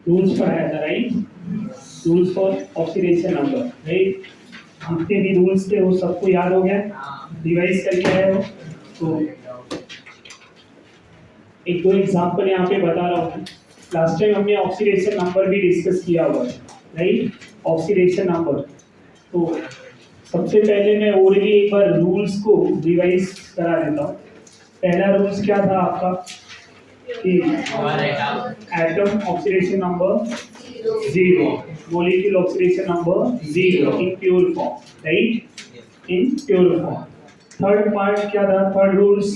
Rules पढ़ाया था, right? Rules for oxidation number, right? जितने भी रूल्स थे वो सबको याद हो गया, रिवाइज करके आए हो? तो एक दो एग्जांपल यहाँ पे बता रहा हूँ। लास्ट टाइम हमने ऑक्सीडेशन नंबर भी डिस्कस किया हुआ है, राइट? Oxidation number. तो सबसे पहले मैं ओरली एक बार रूल्स को रिवाइज करा देता हूँ। पहला रूल्स क्या था आपका कि atom oxidation number 0, molecule oxidation number 0 in pure form, right? In pure form. Third part क्या था? Third rules,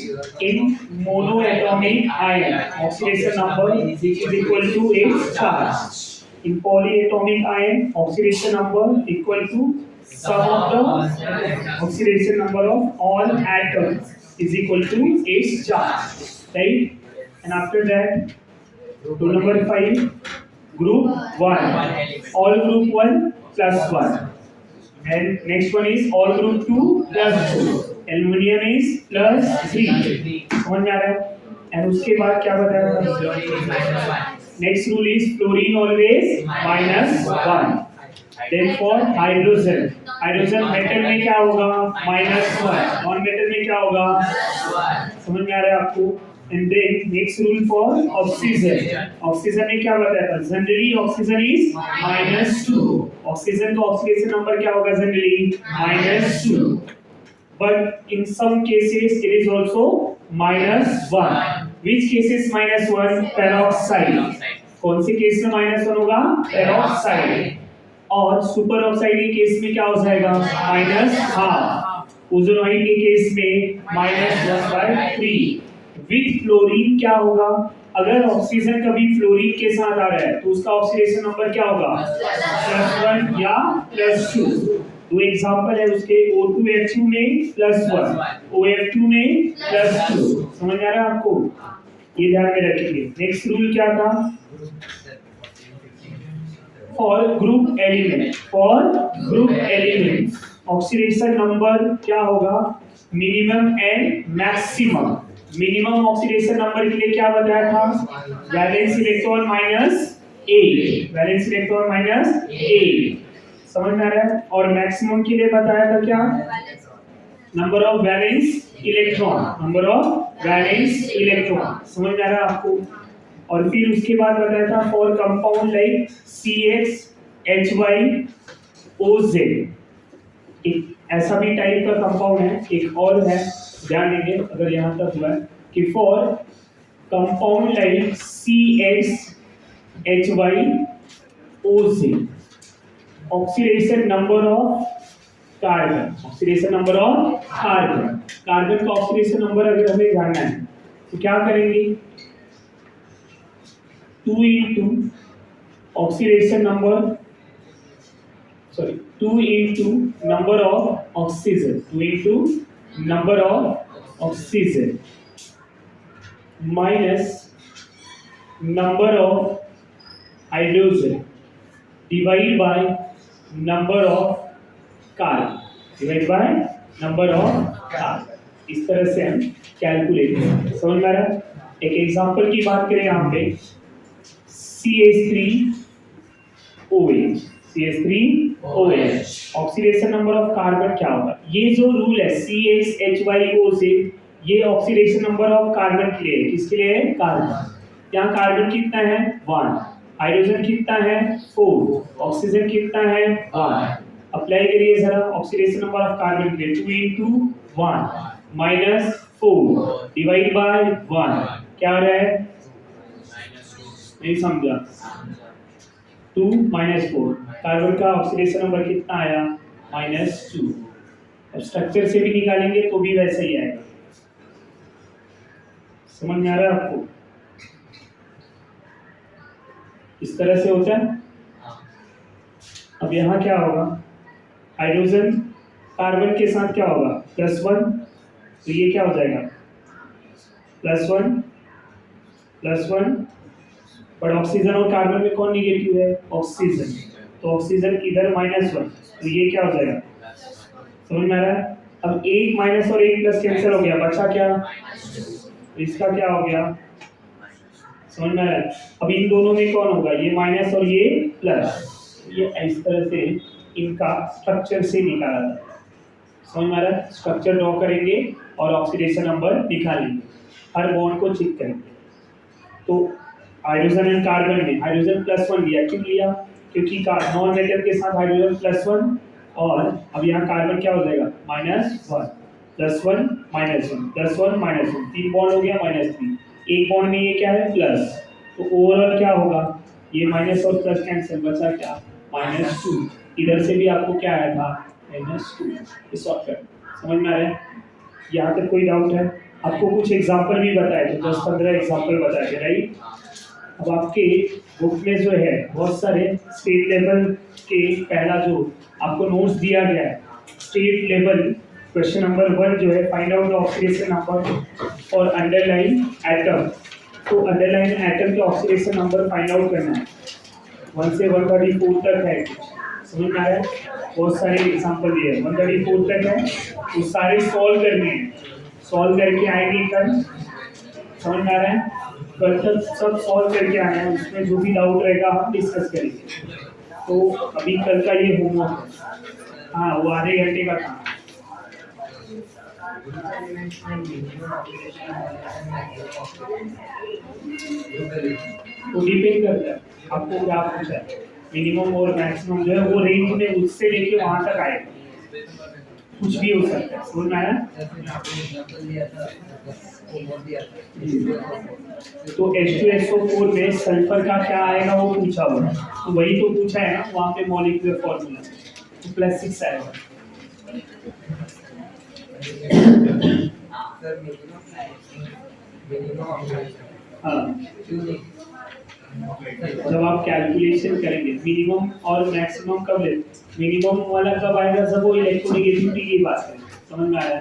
in monoatomic ion oxidation number is equal to its charge. In polyatomic ion oxidation number equal to sum of the oxidation number of all atoms is equal to its charge, right? And after that, rule number 5, group 1, all group 1 plus 1, and next one is all group 2 plus 2, aluminium is plus 3, समझ में आ रहा है? And उसके बाद क्या बताया? Next rule is fluorine always -1. Then for hydrogen, hydrogen metal में क्या होगा? -1. नॉन मेटल में क्या होगा? समझ में आ रहा है आपको? And then next rule for oxygen, oxygen में क्या बताया था? Generally oxygen is -2. ऑक्सीजन का ऑक्सीडेशन नंबर क्या होगा generally? -2. But in some cases it is also -1. Which cases -1? Peroxide. कौन से केस में -1 होगा? पेरोक्साइड. और सुपर ऑक्साइड के केस में क्या हो जाएगा? -1/2. ओजोनॉइड के केस में -1/3. विथ फ्लोरीन क्या होगा? अगर ऑक्सीजन कभी फ्लोरीन के साथ आ रहा है तो उसका ऑक्सीडेशन नंबर क्या होगा? +1 या +2. दो एग्जांपल है उसके, O2H2 में +1, OF2 में +2. समझ आ रहा है आपको? ये ध्यान में रखिए. नेक्स्ट रूल क्या था? For group element, for group element oxidation number क्या होगा? Minimum and maximum. Minimum oxidation number के लिए क्या बताया था? Valence electron -8, valence electron -8. समझ में आ रहा है? और मैक्सिमम के लिए बताया था क्या? Number of valence electron, number of valence electron. समझ में आ रहा है आपको? और फिर उसके बाद बताया था for compound like CH HYOZ. एक ऐसा भी टाइप का कंपाउंड है, एक और है, ध्यान देंगे अगर यहाँ तक हुआ है कि for compound like CH HYOZ oxidation number of carbon, oxidation number of carbon. Carbon का ऑक्सीडेशन नंबर अगर हमें जानना है तो क्या करेंगे? 2 into oxidation number, sorry 2 into number of oxygen, 2 into number of oxygen minus number of hydrogen divide by number of carbon, divide by number of carbon. इस तरह से हम कैलकुलेट करें. समझ में आ रहा है? एक एग्जांपल की बात करें यहाँ पे, CH3OH, CH3OH oxidation number of carbon क्या होगा? ये जो रूल है CH HYO ये ऑक्सीडेशन नंबर ऑफ कार्बन के लिए, किसके लिए है? कार्बन. यहाँ कार्बन कितना है? 1. हाइड्रोजन कितना है? 4. ऑक्सीजन कितना है? 1. अप्लाई करिए जरा ऑक्सीडेशन नंबर ऑफ कार्बन के लिए. 2 into 1 -4 डिवाइड बाय 1 क्या आ रहा है? नहीं समझा? 2 -4. कार्बन का ऑक्सीडेशन नंबर कितना आया? -2. अब स्ट्रक्चर से भी निकालेंगे तो भी वैसा ही आएगा. समझ में आ रहा है आपको? इस तरह से होता है. अब यहाँ क्या होगा? हाइड्रोजन कार्बन के साथ क्या होगा? +1, तो ये क्या हो जाएगा? +1 +1. पर ऑक्सीजन और कार्बन में कौन निगेटिव है? ऑक्सीजन. तो ऑक्सीजन इधर -1, तो ये क्या हो जाएगा? समझ में आ रहा है? अब एक माइनस और एक प्लस कैंसिल हो गया, बचा क्या? इसका क्या हो गया? समझ में आ रहा है? अब इन दोनों में कौन होगा, ये माइनस और ये प्लस, ये इस तरह से इनका स्ट्रक्चर से निकाला जाता है। समझ में आ रहा है? स्ट्रक्चर ड्रॉ करेंगे और ऑक्सीडेशन नंबर निकालेंगे, हर बॉन्ड को चेक करेंगे। तो हाइड्रोजन एंड कार्बन में हाइड्रोजन +1 लिया, क्यों लिया? क्योंकि नॉन मेटल के साथ हाइड्रोजन +1, और अब यहाँ कार्बन क्या हो जाएगा, -1 +1 -1 +1 -1, 3 बॉन्ड हो गया -3, एक बॉन्ड में ये क्या है प्लस, तो ओवरऑल क्या होगा, ये माइनस और प्लस कैंसिल, बचा क्या, -2। इधर से भी आपको क्या आया था, -2। इस शॉर्टकट समझ में आ रहा है? यहाँ तक कोई डाउट है? आपको कुछ एग्जांपल भी बताए थे, 10-15 एग्जांपल बताए थे, राइट? अब आपके बुक में जो है बहुत सारे स्टेट लेवल के, पहला जो आपको नोट्स दिया गया है, स्टेट लेवल क्वेश्चन नंबर 1 जो है, find out the oxidation number और अंडरलाइन एटम। तो अंडरलाइन एटम के ऑक्सीडेशन नंबर फाइंड आउट करना है, 1 से 134 तक है, समझ में आ रहा है? बहुत सारे एग्जांपल दिए हैं, 134 तक है, वो सारे सॉल्व करने हैं, सॉल्व करके आएंगे कल, समझ में आ रहा है? कल तक सब सॉल्व करके आए हैं, उसमें जो भी डाउट रहेगा हम डिस्कस करेंगे। तो अभी कल का ये होमवर्क है, हाँ वो आधे घंटे का काम है। तो डिपेंड करता है आपको क्या पूछा है, मिनिमम और मैक्सिमम जो है वो रेंज में उससे लेके वहां तक आएगा, कुछ भी हो सकता है, समझ में आया? तो H2SO4 में सल्फर का क्या आएगा वो पूछा हुआ है, तो वही तो पूछा है ना, वहाँ पे मॉलिक्यूलर फॉर्मूला, तो +6 आएगा। हाँ, जब आप कैलकुलेशन करेंगे मिनिमम और मैक्सिमम कब ले, मिनिमम वाला कब आएगा, जब वो इलेक्ट्रोनेगेटिविटी की बात करें, समझ में आया?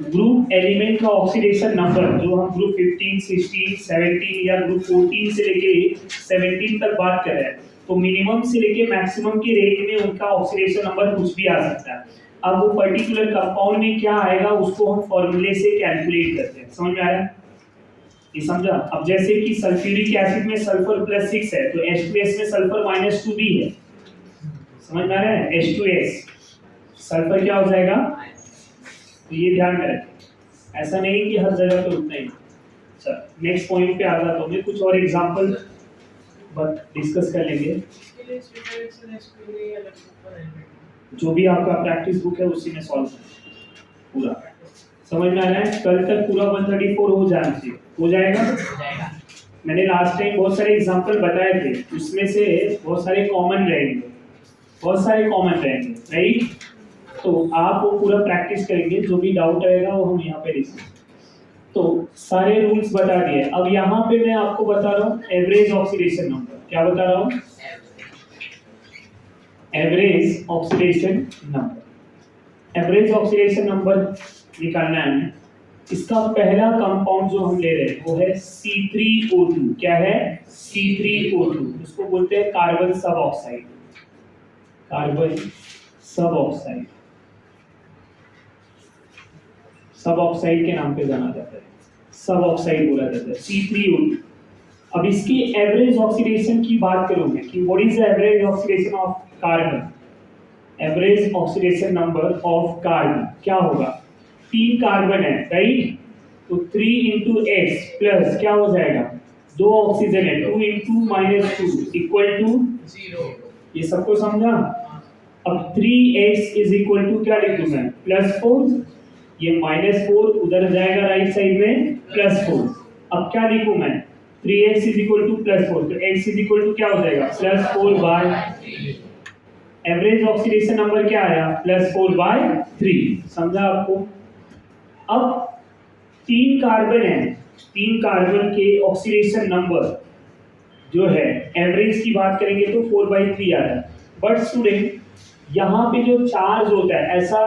ग्रुप एलिमेंट का ऑक्सीडेशन नंबर जो हम ग्रुप 15, 16, 17 या ग्रुप 14 से लेके 17 तक बात कर रहे हैं, तो मिनिमम से लेके मैक्सिमम की रेंज में उनका ऑक्सीडेशन नंबर कुछ भी आ सकता है। अब वो पर्टिकुलर कंपाउंड में क्या आएगा उसको हम फॉर्मूले से कैलकुलेट करते हैं, समझ में आ रहा है? ये समझा? अब जैसे कि सल्फ्यूरिक एसिड में सल्फर +6 है, तो H2S में सल्फर -2 भी है, समझ में आ रहा है? H2S सल्फर क्या हो जाएगा, तो ये ध्यान में रखें, ऐसा नहीं कि हर जगह पे उतना ही। चल नेक्स्ट पॉइंट पे आ जाता हूँ मैं, कुछ और एग्जांपल बट डिस्कस कर लेंगे। जो भी आपका प्रैक्टिस बुक है उसी में सॉल्व पूरा, समझ में आ रहा है? कल तक पूरा 134 हो जाना चाहिए, हो जाएगा? मैंने लास्ट टाइम बहुत सारे एग्जांपल बताए थे, उसमें से बहुत सारे कॉमन रहेंगे, बहुत सारे कॉमन रहेंगे, राइट? तो आप वो पूरा प्रैक्टिस करेंगे, जो भी डाउट रहेगा वो हम यहाँ पे डिस्कस। तो सारे रूल्स बता दिए, अब यहाँ पे मैं आपको बता रहा हूँ एवरेज ऑक्सीडेशन नंबर। क्या बता रहा हूँ? Average oxidation number. Average oxidation number निकालना है। इसका पहला कंपाउंड जो हम ले रहे हैं वो है C3O2। क्या है? C3O2, उसको बोलते हैं कार्बन सब ऑक्साइड, कार्बन सब ऑक्साइड, सब ऑक्साइड के नाम पे जाना जाता है, सब ऑक्साइड बोला जाता है C3O2। अब इसकी एवरेज ऑक्सीडेशन की बात करोगे कि what is the average oxidation of carbon, average oxidation number of carbon क्या होगा? 3 कार्बन है, राइट? तो 3 × X प्लस क्या हो जाएगा, 2 ऑक्सीजन है, 2 × -2 इक्वल टू 0। ये सबको समझा? अब 3X इज इक्वल टू क्या लिखूं मैं, +4, ये -4 उधर जाएगा राइट साइड में, +4। अब क्या लिखूं मैं, 3X इज इक्वल टू +4, तो X इज इक्वल टू क्या हो जाएगा, +4/3। एवरेज ऑक्सीडेशन नंबर क्या आया, +4/3। समझा आपको? अब 3 कार्बन है, 3 कार्बन के ऑक्सीडेशन नंबर जो है एवरेज की बात करेंगे तो 4/3 आता है। बट स्टूडेंट यहाँ पे जो चार्ज होता है, ऐसा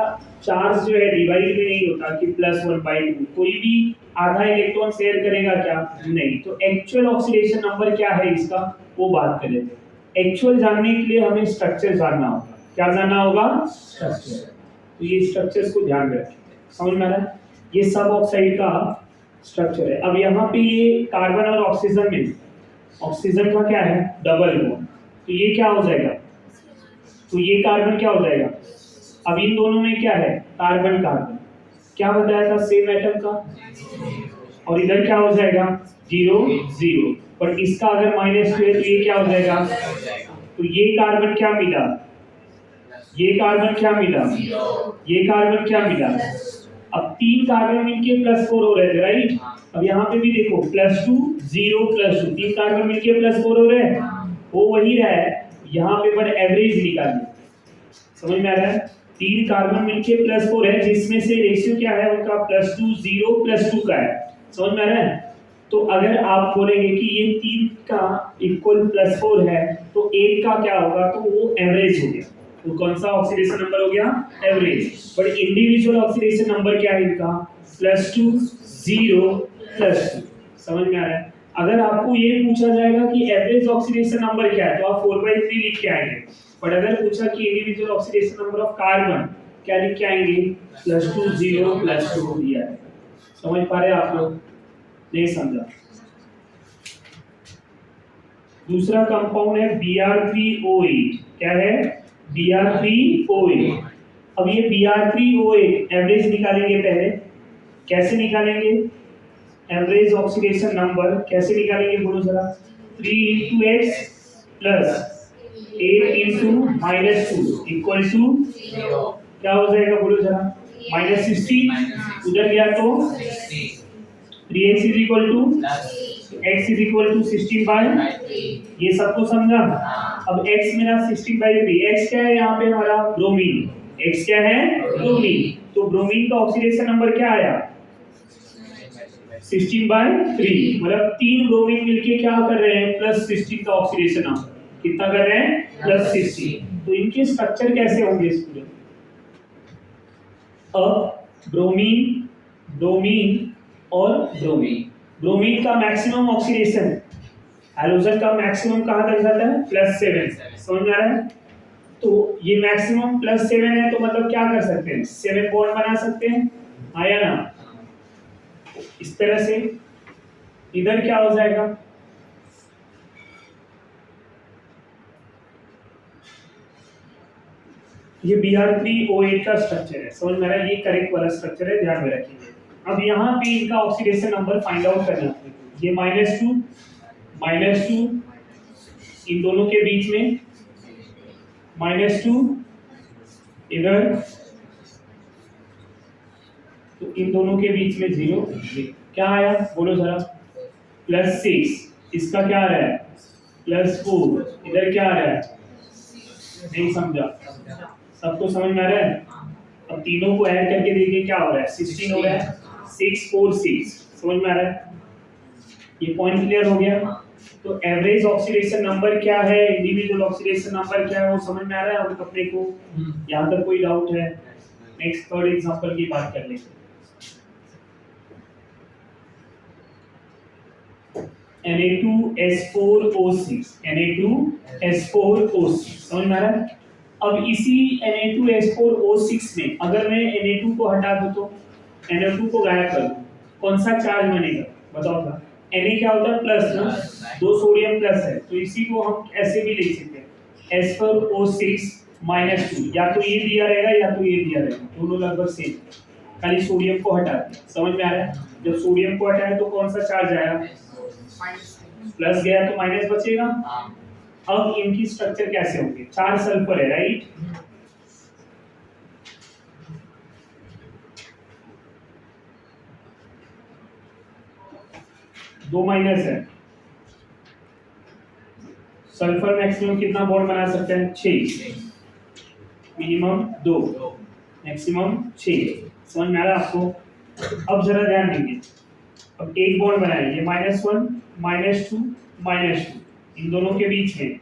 चार्ज जो है डिवाइड में नहीं होता कि +1/2, कोई भी आधा इलेक्ट्रॉन शेयर करेगा क्या, नहीं। तो एक्चुअल ऑक्सीडेशन नंबर क्या है इसका, वो बात कर लेते हैं। एक्चुअल जानने के लिए हमें स्ट्रक्चर जानना होगा। क्या जानना होगा? स्ट्रक्चर। तो ये स्ट्रक्चर्स को ध्यान में रखें, समझ में आ रहा है? ये सब ऑक्साइड का स्ट्रक्चर है। अब यहाँ पे ये कार्बन और ऑक्सीजन में, ऑक्सीजन का क्या है डबल बॉन्ड, तो ये क्या हो जाएगा, तो ये कार्बन क्या हो जाएगा, अब इन दोनों में क्या है कार्बन कार्बन, क्या बताया था सेम एटम का, और इधर क्या हो जाएगा 0 0, बट इसका अगर -2 है तो ये क्या हो जाएगा, तो ये कार्बन क्या मिला, ये कार्बन क्या मिला, ये कार्बन क्या मिला, अब 3 कार्बन मिलके +4 हो रहे थे राइट। अब यहाँ पे भी देखो +2 0 +2, 3 कार्बन मिलके +4 हो रहे हैं, वो वही रहा है यहाँ पे, पर एवरेज निकालिए, समझ में आ रहा है, 3 कार्बन मिलके +4 है, जिसमें से रेशियो क्या है उनका +2 0 +2 का है, समझ में आ रहा है। तो अगर आप बोलेंगे कि ये 3 का इक्वल +4 है तो एक का क्या होगा, तो वो एवरेज हो गया, तो कौन सा ऑक्सीडेशन नंबर हो गया average, but individual oxidation number क्या है इनका +2 0 +2, समझ में आ रहा है। अगर आपको ये पूछा जाएगा कि एवरेज ऑक्सीडेशन नंबर क्या है तो आप 4/3 लिख के आएंगे, बट अगर पूछा कि individual oxidation number of carbon क्या लिख के आएंगे +2 0 +2 दिया है, समझ पा रहे हैं आप लोग, नहीं समझा। दूसरा कंपाउंड है Br3O8, क्या है Br3O8। अब ये Br3O8 एवरेज निकालेंगे पहले, कैसे निकालेंगे एवरेज ऑक्सीडेशन नंबर, कैसे निकालेंगे बोलो जरा, 3 × x + 8 × -2 इक्वल टू क्या हो जाएगा बोलो जरा, -16, उधर गया तो 3x x = 16/3, ये सबको समझा। अब x मेरा 16/3, x क्या है यहाँ पे हमारा ब्रोमीन, x क्या है ब्रोमीन, तो ब्रोमीन का ऑक्सीडेशन नंबर क्या आया 16/3, मतलब 3 ब्रोमीन मिलके क्या कर रहे हैं +16 का ऑक्सीडेशन नंबर, कितना कर रहे हैं +16, तो इनके स्ट्रक्चर कैसे होंगे स्टूडेंट, अब ब्रोमीन ब्रोमीन और ब्रोमीन, ब्रोमीन का मैक्सिमम ऑक्सीडेशन, हैलोजन का मैक्सिमम कहां तक जाता है +7, समझ में आ रहा है। तो ये मैक्सिमम +7 है तो मतलब क्या कर सकते हैं 7 बॉन्ड बना सकते हैं, आया ना, इस तरह से इधर क्या हो जाएगा, ये Br3O8 का स्ट्रक्चर है, समझ में आ रहा है, ये करेक्ट वाला स्ट्रक्चर है, ध्यान में रखिए। अब यहाँ पे इनका ऑक्सीडेशन नंबर फाइंड आउट करना है, ये -2 इन दोनों के बीच में, -2 इधर, तो इन दोनों के बीच में 0, क्या आया बोलो जरा, +6, इसका क्या आ रहा है +4, इधर क्या आ रहा है, नहीं समझा, सबको समझ में आ रहा है। अब तीनों को ऐड करके देखिए क्या हो रहा है 16 हो रहा है, 6 4 6, समझ में आ रहा है, ये पॉइंट क्लियर हो गया। तो एवरेज ऑक्सीडेशन नंबर क्या है, इंडिविजुअल ऑक्सीडेशन नंबर क्या है वो समझ में आ रहा है और अपने को, यहाँ तक कोई डाउट है, नेक्स्ट थर्ड एग्जांपल की बात कर लेते हैं। Na2S4O6, Na2S4O6, समझ में आ रहा है। अब इसी Na2S4O6 में अगर मैं Na2 को हटा दूं तो Na2 को गायब कर दूं, कौन सा चार्ज बनेगा बताओ ना, Na क्या होता है प्लस ना, 2 सोडियम प्लस है, तो इसी को हम ऐसे भी लिख सकते हैं S4O6 -2, या तो ये दिया रहेगा या तो ये दिया रहेगा, दोनों लगभग सेम, खाली सोडियम को हटा दिया, समझ में आ रहा है। जब सोडियम को हटाए तो कौन सा चार्ज आया, प्लस गया तो माइनस बचेगा। अब इनकी स्ट्रक्चर कैसे होंगे, 4 सल्फर है राइट, दो माइनस है, सल्फर मैक्सिमम कितना बॉन्ड बना सकते हैं 6, मिनिमम 2, मैक्सिमम 6, समझ में आ रहा है आपको। अब जरा ध्यान देंगे, अब एक बॉन्ड बनाए, ये -1 -2 -2 इन दोनों के बीच में,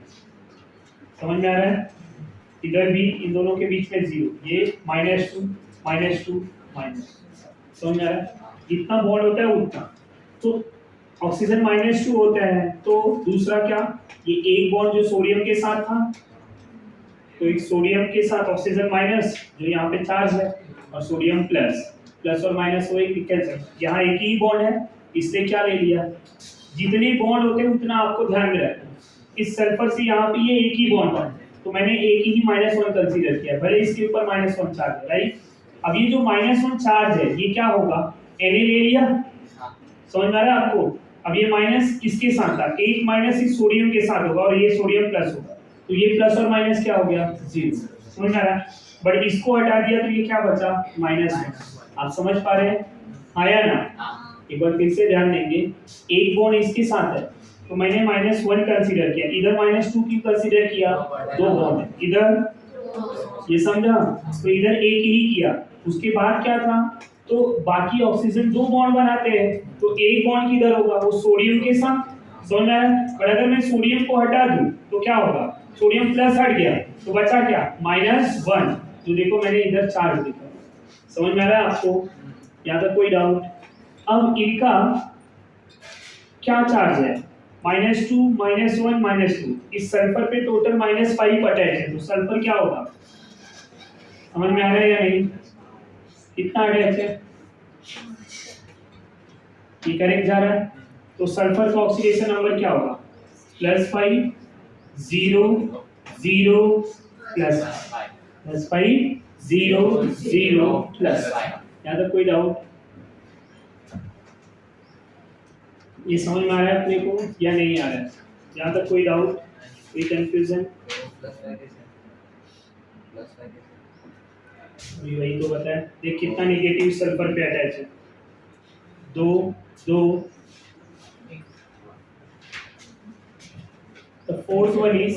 समझ में आ रहा है, इधर भी इन दोनों के बीच में 0, ये -2 -2 समझ में आ रहा है, जितना बॉन्ड होता है उतना, तो ऑक्सीजन -2 होता है, तो दूसरा क्या, ये एक बॉन्ड जो सोडियम के साथ था, तो एक सोडियम के साथ ऑक्सीजन माइनस जो यहाँ पे चार्ज है और सोडियम प्लस, प्लस और माइनस वो एक कैंसिल, यहाँ एक ही बॉन्ड है इसलिए क्या ले लिया, जितने बॉन्ड होते हैं उतना आपको ध्यान में रखना। इस सल्फर से यहाँ पे ये एक ही बॉन्ड है तो मैंने एक ही -1 कंसीडर किया, भले इसके ऊपर -1 चार्ज है, राइट। अब ये जो -1 चार्ज है ये क्या होगा, Na ले लिया, समझ में आ रहा है आपको। अब ये माइनस किसके साथ था, एक माइनस इस सोडियम के साथ होगा और ये सोडियम प्लस होगा, तो ये प्लस और माइनस क्या हो गया, 0, समझ में आ रहा है। बट इसको हटा दिया तो ये क्या बचा, -1। आप समझ पा रहे हैं, आया ना। एक बार फिर से ध्यान देंगे, एक बॉन्ड इसके साथ है तो मैंने -1 कंसीडर किया, इधर -2 क्यों कंसीडर किया, दो बॉन्ड है इधर, ये समझा, तो इधर एक ही किया। उसके बाद क्या था, तो बाकी ऑक्सीजन दो बॉन्ड बनाते हैं तो एक बॉन्ड किधर होगा, वो सोडियम के साथ, समझ में आया। पर अगर मैं सोडियम को हटा दूं तो क्या होगा, सोडियम प्लस हट गया तो बचा क्या, -1, तो देखो मैंने इधर चार्ज लिखा, समझ में आ रहा है आपको, यहाँ तक कोई डाउट। अब इनका क्या चार्ज है, -2 -1 -2, इस सल्फर पे टोटल -5 अटैच है तो सल्फर क्या होगा, समझ में आ रहा है या नहीं, कितना अटैच है, ये करेक्ट जा रहा है। तो सल्फर का ऑक्सीडेशन नंबर क्या होगा, +5 0 0 +5 0 0 प्लस, यहाँ तक कोई डाउट, ये समझ में आ रहा है अपने को या नहीं आ रहा है, यहाँ तक कोई डाउट, कोई कंफ्यूजन, वही तो बताया, देख कितना नेगेटिव सल्फर पे अटैच है, 2 2, the fourth one is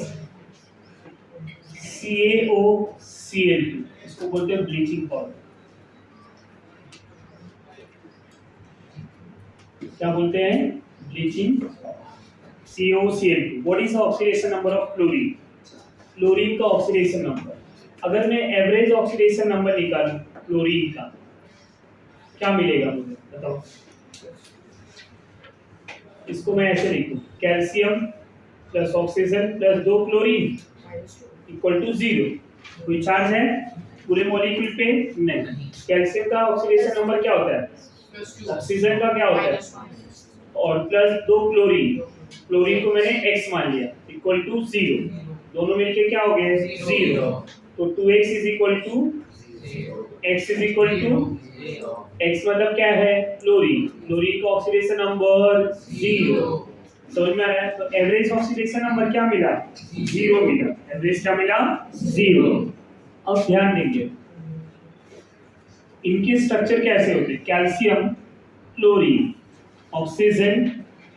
CaOCl2, इसको बोलते हैं ब्लीचिंग पाउडर, क्या बोलते हैं, bleaching, CaOCl2। What is the oxidation number of chlorine, chlorine का ऑक्सीडेशन नंबर, अगर मैं एवरेज ऑक्सीडेशन नंबर निकालूं क्लोरीन का क्या मिलेगा मुझे बताओ, इसको मैं ऐसे लिखूं, calcium plus oxygen plus 2 chlorine equal to 0, कोई चार्ज है पूरे मॉलिक्यूल पे, नहीं। कैल्शियम का ऑक्सीडेशन नंबर क्या होता है, ऑक्सीजन का क्या होता है, और प्लस 2 क्लोरीन, क्लोरीन को मैंने x मान लिया, इक्वल टू 0, दोनों मिलके क्या हो गए 0, तो 2x is equal to x is equal to x मतलब क्या है, क्लोरीन, क्लोरीन का ऑक्सीडेशन नंबर 0, समझ में आ रहा है। तो एवरेज ऑक्सीडेशन नंबर क्या मिला, 0 मिला, एवरेज क्या मिला 0। अब ध्यान देंगे इनके स्ट्रक्चर कैसे होते हैं, कैल्शियम क्लोरीन ऑक्सीजन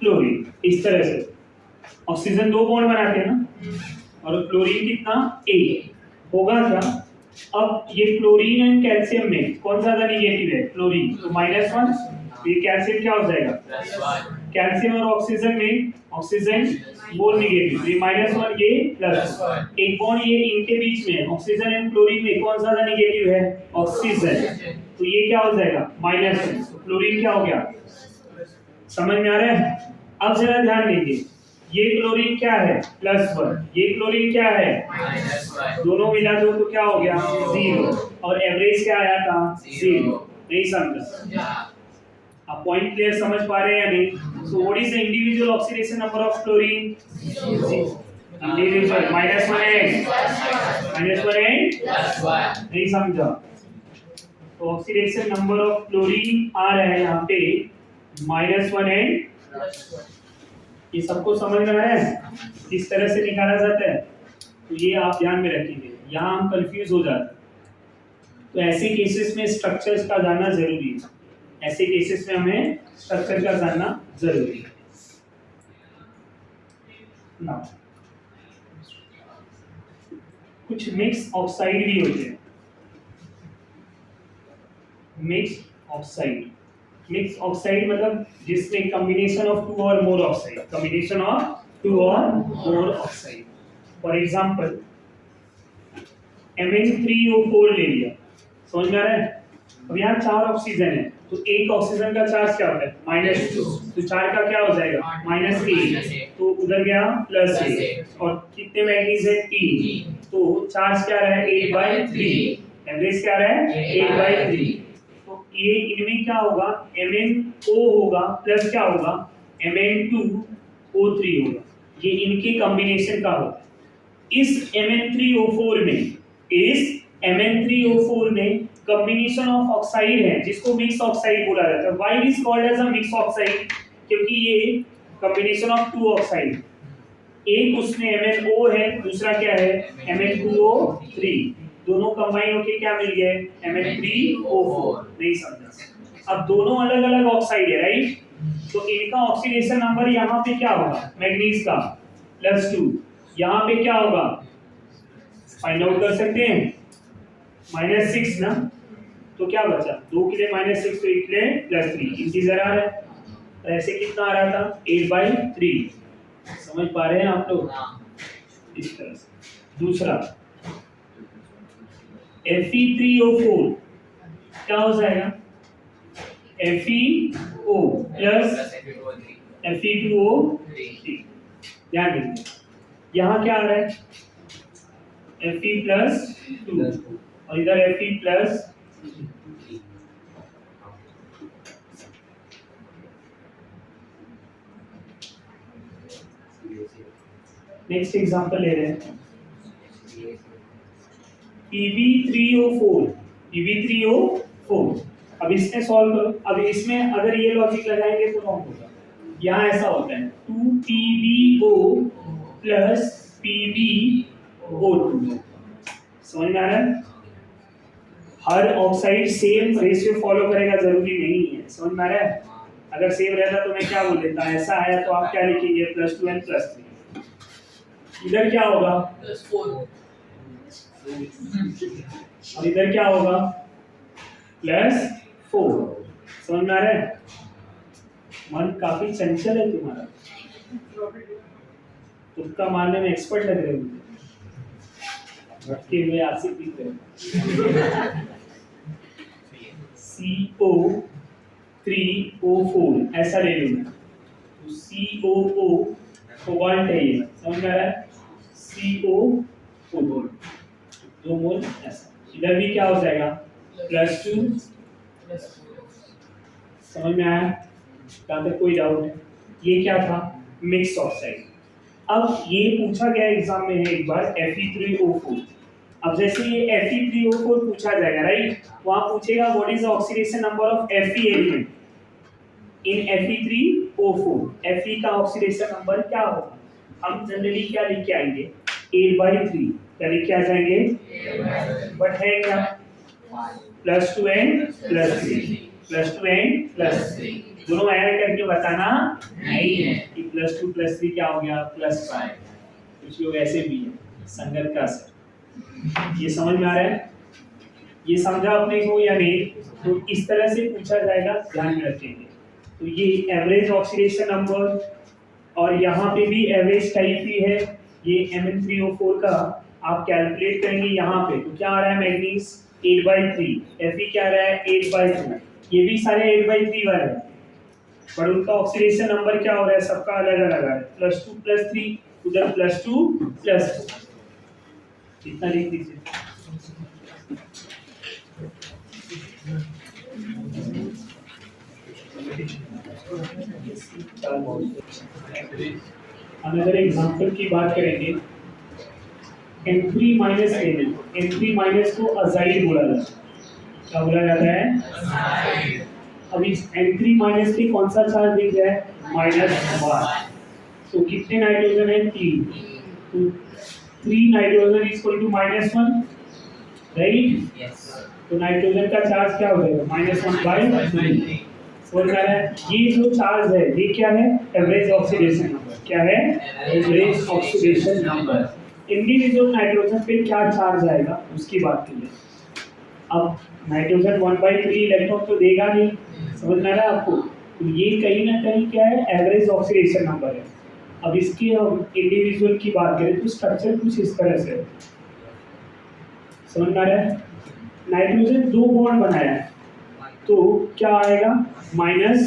क्लोरीन, इस तरह से ऑक्सीजन 2 बॉन्ड बनाते हैं ना और क्लोरीन कितना, 1 होगा क्या। अब ये क्लोरीन एंड कैल्शियम में कौन सा ज्यादा नेगेटिव है, क्लोरीन, तो -1, ये कैल्शियम क्या हो जाएगा, कैल्शियम और ऑक्सीजन में, ऑक्सीजन बोल नेगेटिव, ये -1 ये प्लस, एक बॉन्ड ये इनके बीच में, ऑक्सीजन एंड क्लोरीन में कौन सा ज्यादा नेगेटिव है, ऑक्सीजन, तो ये क्या हो जाएगा -1, तो क्लोरीन क्या हो गया, समझ में आ रहा है। अब जरा ध्यान देंगे, ये क्लोरीन क्या है +1, ये क्लोरीन क्या है -1, दोनों मिला दो तो क्या हो गया 0, और एवरेज क्या आया था 0, नहीं समझा, आप पॉइंट क्लियर समझ पा रहे हैं या नहीं। So what is the individual oxidation number of chlorine, individual -1 and नहीं समझा, तो ऑक्सीडेशन नंबर ऑफ क्लोरीन आ रहा है यहाँ पे -1 एंड, ये सबको समझ में आ रहा है किस तरह से निकाला जाता है, तो ये आप ध्यान में रखेंगे, यहाँ हम कंफ्यूज हो जाते हैं। तो ऐसे केसेस में स्ट्रक्चर्स का जानना जरूरी है, ऐसे केसेस में हमें स्ट्रक्चर का जानना जरूरी है ना। कुछ मिक्स ऑक्साइड भी होते हैं, मिक्स ऑक्साइड, मिक्स ऑक्साइड मतलब जिसमें कॉम्बिनेशन ऑफ 2 और मोर ऑक्साइड, कॉम्बिनेशन ऑफ 2 और मोर ऑक्साइड, फॉर एग्जांपल Mn3O4 ले लिया, समझ में आ रहा है। अब यहाँ 4 ऑक्सीजन है तो एक ऑक्सीजन का चार्ज क्या होता है -2, तो 4 का क्या हो जाएगा -1, तो उधर गया +1, और कितने मैग्नीज है 3, तो चार्ज क्या रहा है 8/3, एवरेज क्या रहा है 8/3, तो ये इनमें क्या होगा, MnO होगा प्लस क्या होगा, Mn2O3 होगा। ये इनके कॉम्बिनेशन का होगा। इस Mn3O4 में, कॉम्बिनेशन ऑफ ऑक्साइड है जिसको मिक्स ऑक्साइड बोला जाता है। Why is called as a mix oxide? क्योंकि ये कॉम्बिनेशन ऑफ टू ऑक्साइड, एक उसमें MnO है, दूसरा क्या है, Mn2O3, दोनों कंबाइन होके क्या मिल गए, Mn3O4। नहीं समझा? अब दोनों अलग अलग ऑक्साइड है, राइट? तो इनका ऑक्सीडेशन नंबर यहाँ पे क्या होगा, मैग्नीज का +2, यहाँ पे क्या होगा, फाइंड आउट कर सकते हैं, -6 ना। तो क्या बचा, 2 के लिए -6, तो 1 के लिए +3, इंटीजर आ रहा है। तो ऐसे कितना आ रहा था, 8/3। समझ पा रहे हैं आप लोग? इस तरह से। दूसरा Fe3O4 क्या हो जाएगा, FeO प्लस Fe2O3। ध्यान दीजिए यहाँ क्या आ रहा है, Fe+2 और इधर Fe+। नेक्स्ट एग्जांपल ले रहे हैं, Pb3O4। अब इसमें सॉल्व करो। अब इसमें अगर ये लॉजिक लगाएंगे तो रॉन्ग होगा। यहाँ ऐसा होता है 2PbO प्लस PbO2। समझ में आ रहा है? हर ऑक्साइड सेम रेशियो फॉलो करेगा जरूरी नहीं है। समझ में आ रहा है? अगर सेम रहता तो मैं क्या बोल देता, ऐसा है तो आप क्या लिखेंगे, +2 and +3। इधर क्या होगा, +4, और इधर क्या होगा, +4। समझ में आ रहा है? मन काफी चंचल है तुम्हारा, तुक्का मारने में एक्सपर्ट लग रहे हो, भटके हुए आसिफ दिख रहे। CO3O4 ऐसा ले लो, तो COO कोबाल्ट है ये। समझ में आ रहा है? CO2 2 मोल ऐसा। इधर भी क्या हो जाएगा, +2। समझ में आया? जहाँ तक कोई डाउट है? ये क्या था, मिक्स ऑक्साइड। अब ये पूछा गया एग्जाम में है एक बार Fe3O4। अब जैसे ये Fe3O4 पूछा जाएगा, राइट? वहां पूछेगा what is the oxidation number of Fe element in Fe3O4। Fe का ऑक्सीडेशन नंबर क्या होगा? हम जनरली क्या लिख के आएंगे, 8/3। क्या लिख के आ जाएंगे, बट है क्या, +2 and +3 दोनों ऐड करके बताना नहीं है कि +2 +3 क्या हो गया, +5। कुछ लोग ऐसे भी है, संगत का असर। ये समझ में आ रहा है? ये समझा अपने को या नहीं? तो इस तरह से पूछा जाएगा, ध्यान में रखेंगे। तो ये एवरेज ऑक्सीडेशन नंबर, और यहाँ पे भी एवरेज टाइप ही है, ये Mn3O4 का आप कैलकुलेट करेंगे यहाँ पे। तो क्या आ रहा है, मैग्नीज 8/3, Fe क्या आ रहा है, 8/2। ये भी सारे 8/3 वाले हैं, पर उनका ऑक्सीडेशन नंबर क्या हो रहा है, सबका अलग अलग है, +2 +3, उधर +2 +4। इतना लिख दीजिए। अनदर एग्जांपल की बात करेंगे, N3- N3- को अजाइड बोला जाता है। क्या बोला जाता है, अब इस N3- पे कौन सा चार्ज दिख रहा है, -1। तो कितने नाइट्रोजन है, 3। तो 3 नाइट्रोजन इक्वल टू -1, राइट? तो नाइट्रोजन का चार्ज क्या हो जाएगा, -1/3। समझ में आ रहा है? ये जो चार्ज है ये क्या है, एवरेज ऑक्सीडेशन नंबर। क्या है, average oxidation number. Individual nitrogen पे क्या चार्ज आएगा उसकी बात कीजिए। अब नाइट्रोजन 1/3 इलेक्ट्रॉन तो देगा नहीं। समझ में आ रहा है आपको? तो ये कहीं ना कहीं क्या है, एवरेज ऑक्सीडेशन नंबर है। अब इसकी हम इंडिविजुअल की बात करें तो स्ट्रक्चर कुछ इस तरह से है। समझ में आ रहा है? नाइट्रोजन 2 बॉन्ड बनाया है तो क्या आएगा, -1।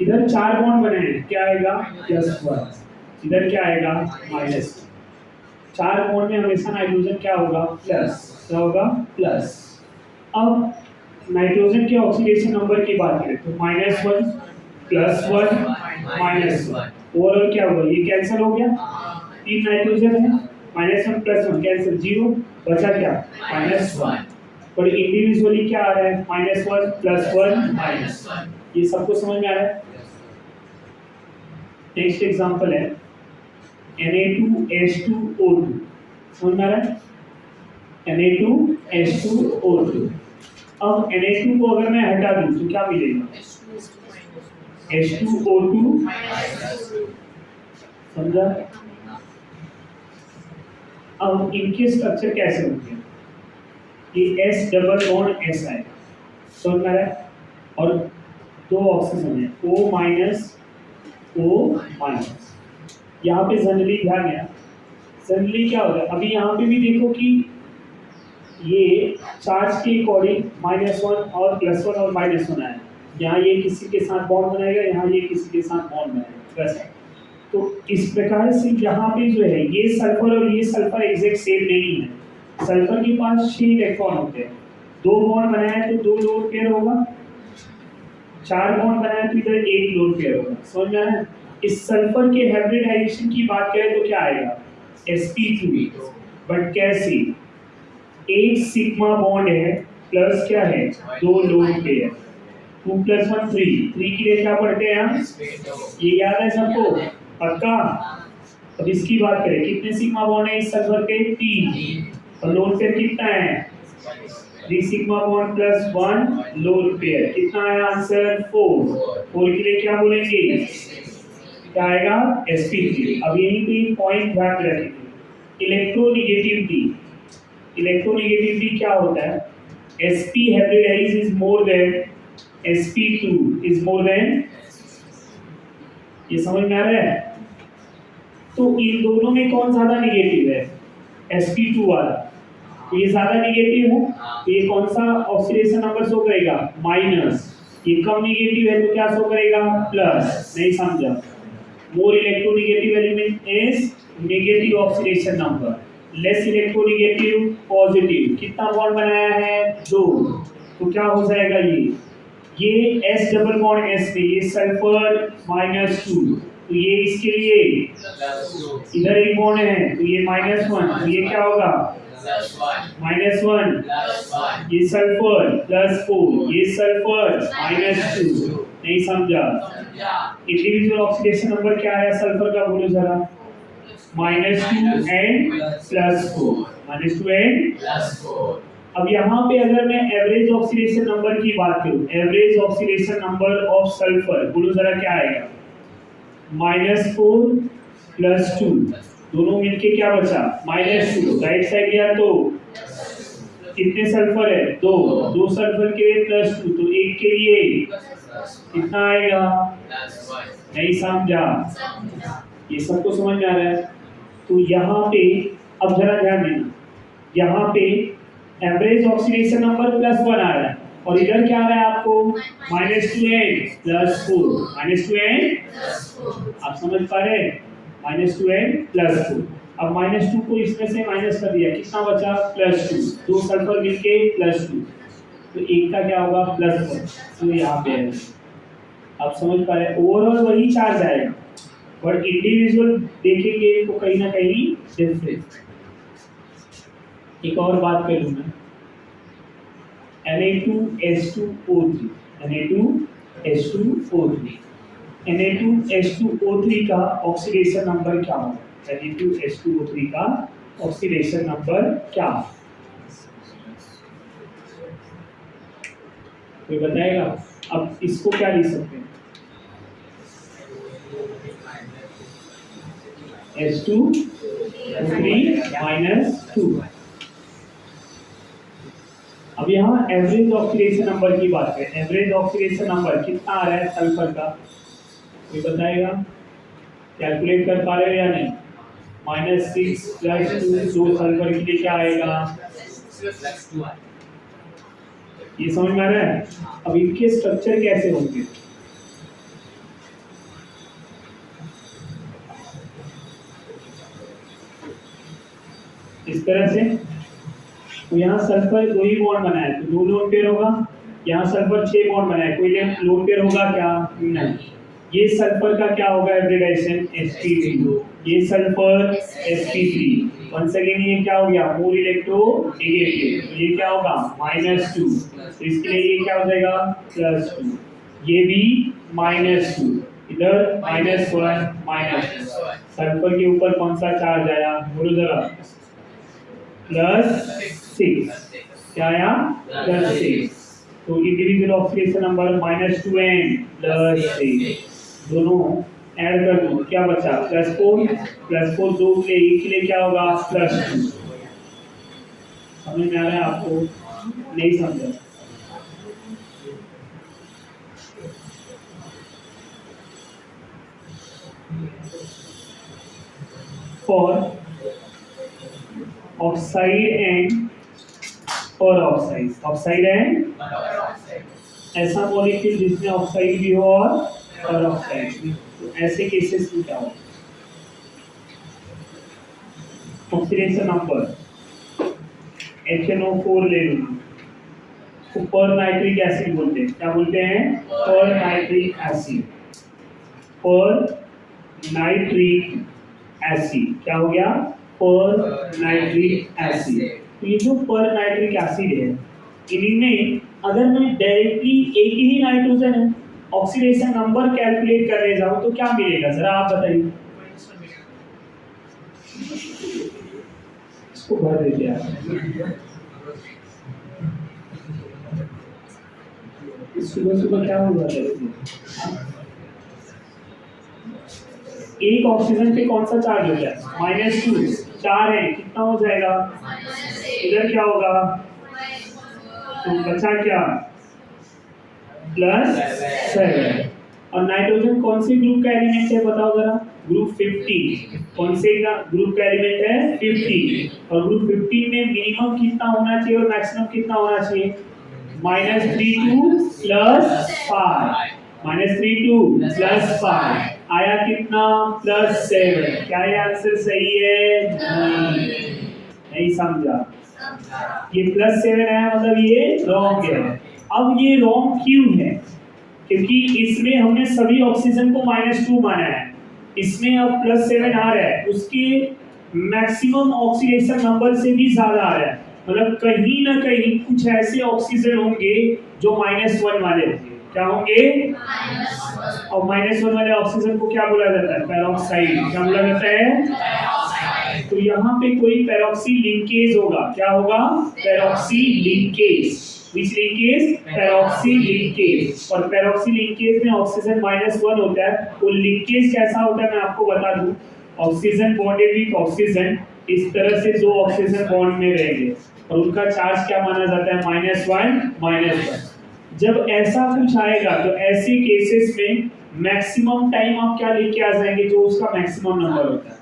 इधर 4 बॉन्ड बने हैं, क्या आएगा, +1। इधर क्या आएगा, -2। 4 बॉन्ड में हमेशा नाइट्रोजन क्या होगा, प्लस। क्या होगा, प्लस। अब नाइट्रोजन के ऑक्सीडेशन नंबर की बात करें तो -1 +1 -1 ओवरऑल क्या होगा, ये कैंसिल हो गया, 3 नाइट्रोजन है, -1 +1 कैंसिल, 0 बचा क्या, -1। और इंडिविजुअली क्या आ रहा है, -1 +1 -1। ये सबको समझ में आ रहा है। नेक्स्ट एग्जांपल है Na2H2O2, समझ में आ रहा है, Na2H2O2। अब Na2 को अगर मैं हटा दूं तो क्या मिलेगा, H2O2, समझा। अब इनके स्ट्रक्चर कैसे होंगे, ये S डबल बॉन्ड S है, समझ में आ रहा है, और 2 ऑक्सीजन है O-, यहाँ पे जनरली ध्यान है, जनरली क्या होता है, अभी यहाँ पे भी देखो कि ये चार्ज के अकॉर्डिंग -1 और +1 और -1 है, यहाँ ये किसी के साथ बॉन्ड बनाएगा, यहाँ ये किसी के साथ बॉन्ड बनाएगा, वैसा। तो इस प्रकार से यहाँ पे जो है ये सल्फर और ये सल्फर एग्जैक्ट सेम नहीं है, सल्फर के पास 6 इलेक्ट्रॉन होते हैं, 2 बॉन्ड बनाया तो 2 लोन पेयर होगा, 4 बॉन्ड बनाया तो इधर 1 लोन पेयर होगा, समझ में आया। इस सल्फर के हाइब्रिडाइजेशन की बात करें तो क्या आएगा, sp2, बट कैसे, 1 सिग्मा बॉन्ड है प्लस क्या है, 2 लोन पेयर, 2 + 1 3 के लिए क्या पढ़ते हैं हम, ये याद है सबको, पक्का। अब इसकी बात करें, कितने सिग्मा बॉन्ड है इस सल्फर के, 3, और लोन पेयर कितना है, 3 sigma bond plus 1 lone pair, कितना आया आंसर, 4 के लिए क्या बोलेंगे, क्या आएगा, sp3। अब यहीं पे एक पॉइंट ध्यान में रखेंगे, इलेक्ट्रोनेगेटिविटी, इलेक्ट्रोनेगेटिविटी क्या होता है, sp hybridized is more than sp2 is more than, ये समझ में आ रहा है। तो इन दोनों में कौन ज्यादा नेगेटिव है, sp2 वाला, तो ये ज्यादा नेगेटिव है, तो ये कौन सा ऑक्सीडेशन नंबर शो करेगा, माइनस, ये कम नेगेटिव है तो क्या शो करेगा, प्लस, नहीं समझा। More electronegative element is negative oxidation number, less electronegative positive, कितना बॉन्ड बनाया है, 2, तो क्या हो जाएगा, ये S डबल बॉन्ड S पे ये सल्फर -2, तो ये इसके लिए इधर एक बॉन्ड है तो ये -1, तो ये क्या होगा, -1, ये सल्फर +4, ये सल्फर -2, नहीं समझा। इंडिविजुअल ऑक्सीडेशन नंबर क्या है सल्फर का, बोलो जरा, -2 एंड +4, -2 एंड। अब यहाँ पे अगर मैं एवरेज ऑक्सीडेशन नंबर की बात करूं, average oxidation number of sulphur, बोलो जरा क्या आएगा, -4 + 2, दोनों मिलके क्या बचा, -2, राइट साइड गया तो कितने सल्फर है, 2 सल्फर के लिए +2, तो एक के लिए कितना आएगा, नहीं समझा, ये सबको समझ में आ रहा है। तो यहाँ पे अब जरा ध्यान देना, यहाँ पे एवरेज ऑक्सीडेशन नंबर +1 आ रहा है और इधर क्या आ रहा है आपको, -2 एंड +4, -2 एंड, आप समझ पा रहे हैं, -2 एंड +4। अब -2 को इसमें से माइनस कर दिया, कितना बचा, +2, 2 सल्फर मिलके +2, तो एक का क्या होगा, +1, तो यहाँ पे है, आप समझ पा रहे हैं। ओवरऑल वही चार्ज आएगा बट इंडिविजुअल देखेंगे तो कहीं ना कहीं डिफरेंस। एक और बात कर लूँ मैं, Na2H2O3, Na2H2O3, Na2H2O3 का ऑक्सीडेशन नंबर क्या होगा, Na2H2O3 का ऑक्सीडेशन नंबर क्या, कोई बताएगा। अब इसको क्या लिख सकते हैं, H2O3-2। अब यहाँ एवरेज ऑक्सीडेशन नंबर की बात करें, एवरेज ऑक्सीडेशन नंबर कितना आ रहा है सल्फर का, कोई बताएगा, कैलकुलेट कर पा रहे हो या नहीं, -6 + 2 सल्फर के लिए क्या आएगा, ये समझ में आ रहा है। अब इनके स्ट्रक्चर कैसे होंगे, इस तरह से, तो यहाँ सल्फर 2 ही बॉन्ड बनाया तो 2 लोन पेयर होगा, यहाँ सल्फर 6 बॉन्ड बना है, कोई लोन पेयर होगा क्या? नहीं। ये सल्फर का क्या होगा हाइब्रिडाइजेशन? sp3। ये सल्फर sp3। वंस अगेन ये क्या हो गया? मोर इलेक्ट्रोनेगेटिव, तो ये क्या होगा? -2। तो इसके लिए ये क्या हो जाएगा? +2। ये भी -2, इधर -1 -2। सल्फर के ऊपर कौन सा चार्ज आया? बोलो जरा। +6। क्या आया? +6। तो इंडिविजुअल ऑक्सीडेशन नंबर -2 एंड +6 दोनों ऐड कर दो, क्या बचा? +4 दो के लिए, एक के लिए क्या होगा? +2। समझ में आ रहा है आपको? नहीं समझा? For oxide and oxide and ऐसा मॉलिक्यूल जिसमें ऑक्साइड भी हो और ऑक्साइड भी, तो ऐसे केसेस में क्या हो? ऑक्सीडेशन नंबर HNO4 ले लो, तो पर नाइट्रिक एसिड बोलते हैं। क्या बोलते हैं? पर नाइट्रिक एसिड। पर नाइट्रिक एसिड क्या हो गया? पर नाइट्रिक एसिड। तो ये जो पर नाइट्रिक एसिड है, इनमें अगर मैं डायरेक्टली एक ही नाइट्रोजन है ऑक्सीडेशन नंबर कैलकुलेट करने जाऊं तो क्या मिलेगा? जरा आप बताइए। इसको भर देते हैं। सुबह सुबह क्या हो जाता है? एक ऑक्सीजन पे कौन सा चार्ज हो गया? -2। 4 है, कितना हो जाएगा? इधर क्या होगा? तो बचा क्या? +7। और नाइट्रोजन कौन से ग्रुप का एलिमेंट है बताओ जरा? ग्रुप 15। कौन से का ग्रुप का एलिमेंट है? 15। और ग्रुप 15 में मिनिमम कितना होना चाहिए और मैक्सिमम कितना होना चाहिए? -32 +5। -32 +5 आया कितना? +7। क्या ये आंसर सही है? नहीं समझा? ये +7 है मतलब ये रॉन्ग है। अब ये रॉन्ग क्यों है? क्योंकि इसमें हमने सभी ऑक्सीजन को -2 माना है, इसमें अब +7 आ रहा है, उसके मैक्सिमम ऑक्सीडेशन नंबर से भी ज्यादा आ रहा है। मतलब कहीं ना कहीं कुछ ऐसे ऑक्सीजन होंगे जो -1 वाले होंगे। क्या होंगे? और -1 वाले ऑक्सीजन को क्या बोला जाता है? पेरोक्साइड। क्या बोला जाता है? तो यहाँ पे कोई पेरोक्सी लिंकेज होगा। क्या होगा? Peroxy linkage. Which linkage? Peroxy linkage. और पेरोक्सी लिंकेज में ऑक्सीजन -1 होता है। वो लिंकेज कैसा होता है मैं आपको बता दूं। ऑक्सीजन बॉन्डेड विद ऑक्सीजन, इस तरह से दो ऑक्सीजन बॉन्ड में रहेंगे और उनका चार्ज क्या माना जाता है? -1। जब ऐसा कुछ आएगा तो ऐसे केसेस में मैक्सिमम टाइम आप क्या लेके आ जाएंगे? जो उसका मैक्सिमम नंबर होता है।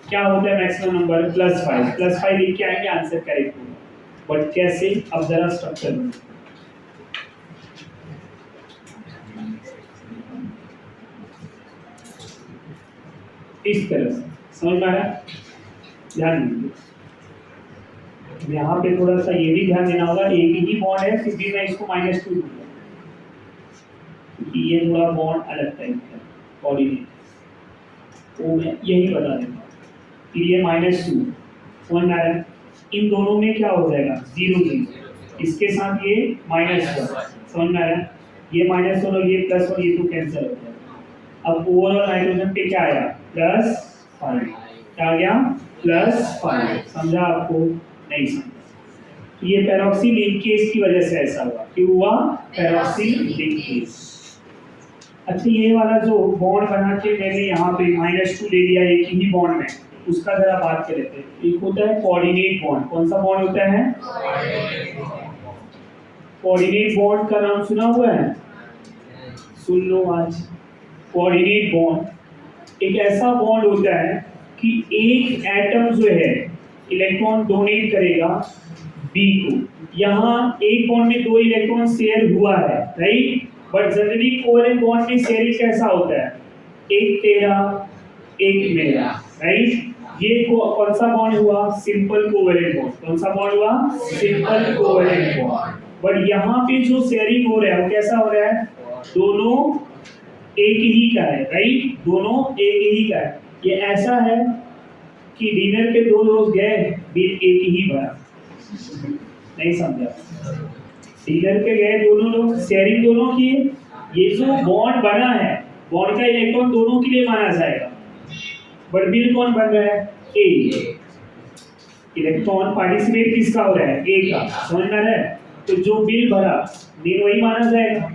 क्या होता है मैक्सिमम नंबर? +5 लेके आएंगे, आंसर करेक्ट होगा। बट कैसे? अब जरा स्ट्रक्चर इस तरह से समझ में आ रहा है? ध्यान दीजिए, यहाँ पे थोड़ा सा ये भी ध्यान देना होगा। एक ही बॉन्ड है फिर भी मैं इसको -2 दूंगा क्योंकि ये थोड़ा बॉन्ड अलग टाइप का कोऑर्डिनेट, तो मैं यही बता देता हूँ। फिर ये -2 समझ में आ रहा है? इन दोनों में क्या हो जाएगा? 0, इसके साथ ये -1 समझ में आ रहा है? ये -1 और ये +1 ये तो कैंसिल हो जाएगा। अब ओवरऑल नाइट्रोजन पे क्या आया? +5। क्या आ गया? +5। समझा आपको? नहीं समझा? ये पेरोक्सी लिंकेज की वजह से ऐसा हुआ। क्यों हुआ? Peroxy linkage. अच्छा, ये वाला जो बॉन्ड बना के मैंने यहाँ पे -2 ले लिया एक ही बॉन्ड में, उसका जरा बात कर लेते हैं। एक होता है कोऑर्डिनेट बॉन्ड। कौन सा बॉन्ड होता है? कोऑर्डिनेट बॉन्ड का नाम सुना हुआ है? सुन लो आज। कोऑर्डिनेट बॉन्ड एक ऐसा बॉन्ड होता है कि एक एटम जो है इलेक्ट्रॉन डोनेट करेगा बी को। यहाँ एक बॉन्ड में 2 इलेक्ट्रॉन शेयर हुआ है, right? But generally covalent bond में शेयरिंग कैसा होता है? एक तेरा एक मेरा, राइट? ये कौन सा बॉन्ड हुआ? Simple covalent bond. कौन सा बॉन्ड हुआ? Simple covalent bond. बट यहाँ पे जो शेयरिंग हो रहा है वो कैसा हो रहा है, दोनों एक ही का है, राइट, दोनों एक ही का है। ये ऐसा है कि डिनर पे दो दोस्त गए, बिल एक ही भरा, नहीं समझा, डिनर पे गए दोनों लोग, शेयरिंग दोनों की है। ये जो बॉन्ड बना है, बॉन्ड का इलेक्ट्रॉन दोनों के लिए माना जाएगा, बट बिल कौन बन रहा है, ए, इलेक्ट्रॉन पार्टिसिपेट किसका हो रहा है, ए का, समझ में आ रहा है। तो जो बिल भरा बिल वही माना जाएगा।